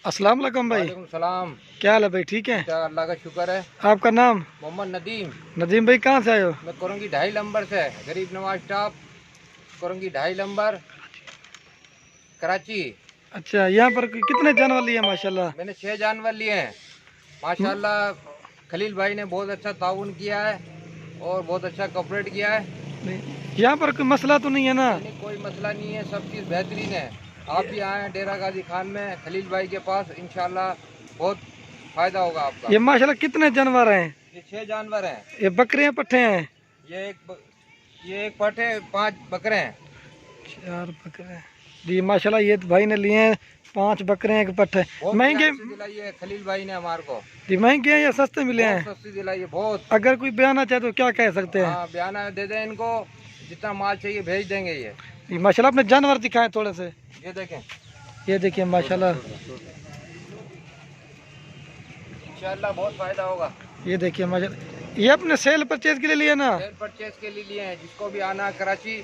अस्सलाम वालेकुम भाई। वालेकुम सलाम। क्या हाल है भाई, ठीक है? अल्लाह का शुक्र है। आपका नाम? मोहम्मद नदीम। नदीम भाई, कहाँ से आए हो? मैं कोरंगी 2.5 नंबर से, गरीब नवाज स्टाफ, कोरंगी 2.5 नंबर, कराची। अच्छा, यहाँ पर कितने जानवर लिए माशाल्लाह? मैंने 6 जानवर लिए हैं माशाल्लाह। खलील भाई ने बहुत अच्छा ताउन किया है और बहुत अच्छा कोऑपरेट किया है। यहाँ पर कोई मसला तो नहीं है ना? नहीं, कोई मसला नहीं है, सब चीज़ बेहतरीन है। आप भी आए हैं डेरा गाजी खान में खलील भाई के पास, इंशाल्लाह बहुत फायदा होगा आपका। ये माशाल्लाह कितने जानवर हैं? ये 6 जानवर हैं। ये बकरियाँ पट्ठे हैं? ये एक पट है, 5 बकरे हैं। 4 बकरे जी माशाल्लाह। ये तो भाई ने लिए हैं 5 बकरे हैं, एक पट्ठे। महंगे दिलाई है खलील भाई ने हमारे को। जी, महंगे हैं या सस्ते मिले हैं? सस्ती दिलाई है बहुत। अगर कोई बयाना चाहे तो क्या कह सकते हैं? हाँ, बयाना दे दें इनको, जितना माल चाहिए भेज देंगे। ये जी माशाल्लाह। अपने जानवर दिखाएं थोड़े से। ये देखें, ये देखिए माशाल्लाह, इंशाल्लाह बहुत फायदा होगा। ये देखिए माशाल्लाह। ये अपने सेल परचेज के लिए लिए ना? सेल परचेज के लिए लिए हैं, जिसको भी आना है कराची।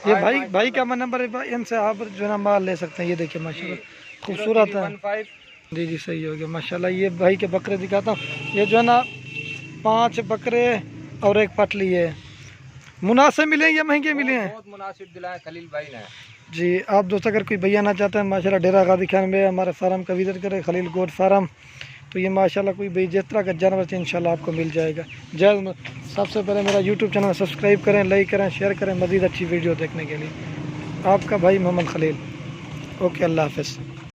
ये भाई का नंबर है, इनसे आप जो है ना माल ले सकते हैं। ये देखिए माशाल्लाह खूबसूरत है। 03115। जी जी, सही हो गया माशाल्लाह। ये भाई के बकरे दिखाता हूँ। ये जो है ना 5 बकरे और एक पटली है। मुनासिब मिले हैं या महंगे मिले हैं? बहुत मुनासिब दिलाए खलील भाई ने। जी, आप दोस्त अगर कोई भैया ना चाहते हैं माशाल्लाह डेरा गाजी खान में हमारे फार्म का विजिट करें, खलील गोट फार्म। तो ये माशाल्लाह कोई भी जिस तरह का जानवर चाहिए इंशाल्लाह आपको मिल जाएगा। जय। सबसे पहले मेरा यूट्यूब चैनल सब्सक्राइब करें, लाइक करें, शेयर करें मज़ीद अच्छी वीडियो देखने के लिए। आपका भाई मोहम्मद खलील। ओके, अल्लाह हाफ़िज़।